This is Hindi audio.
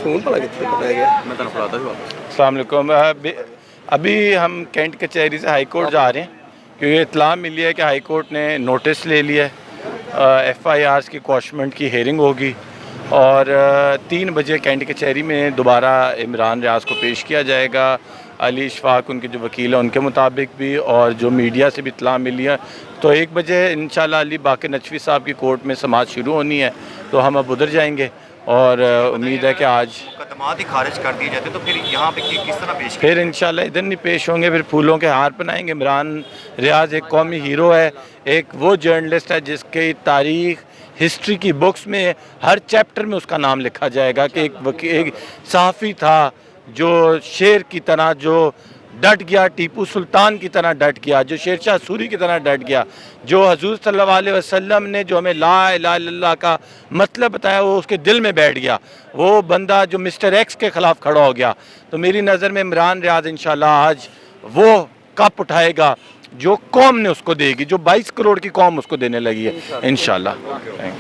फोन पड़ा कितने पता गया मैं तेन फड़ाता भी वापस। अस्सलाम वालेकुम। अभी हम कैंट कचहरी से हाई कोर्ट जा रहे हैं क्योंकि इत्तला मिली है कि हाई कोर्ट ने नोटिस ले लिया है। FIRs की क्वॉशमेंट की हेयरिंग होगी और 3 बजे कैंट कचहरी में दोबारा इमरान रियाज को पेश किया जाएगा। अली इशफाक उनके जो वकील हैं उनके मुताबिक भी, और जो मीडिया से भी इत्तला मिली है, तो 1 बजे इंशाल्लाह अली बाक़ी नचवी साहब की कोर्ट में समाअत शुरू होनी है, तो हम अब उधर जाएंगे और उम्मीद है कि आज मुकदमात ही खारिज कर दिए जाते तो फिर यहाँ पे किस तरह पेश फिर इंशाल्लाह इधर नहीं पेश होंगे, फिर फूलों के हार पहनाएंगे। इमरान रियाज एक कौमी हीरो है, एक वो जर्नलिस्ट है जिसकी तारीख हिस्ट्री की बुक्स में हर चैप्टर में उसका नाम लिखा जाएगा कि एक सहाफ़ी था जो शेर की तरह जो डट गया, टीपू सुल्तान की तरह डट गया, जो शेरशाह सूरी की तरह डट गया, जो हजूर सल्लल्लाहु अलैहि वसल्लम ने जो हमें ला इलाहा इल्लल्लाह का मतलब बताया वो उसके दिल में बैठ गया। वो बंदा जो मिस्टर एक्स के ख़िलाफ़ खड़ा हो गया। तो मेरी नज़र में इमरान रियाज इंशाल्लाह आज वो कप उठाएगा जो कौम ने उसको देगी, जो 22 करोड़ की कौम उसको देने लगी है इंशाल्लाह। Thank you.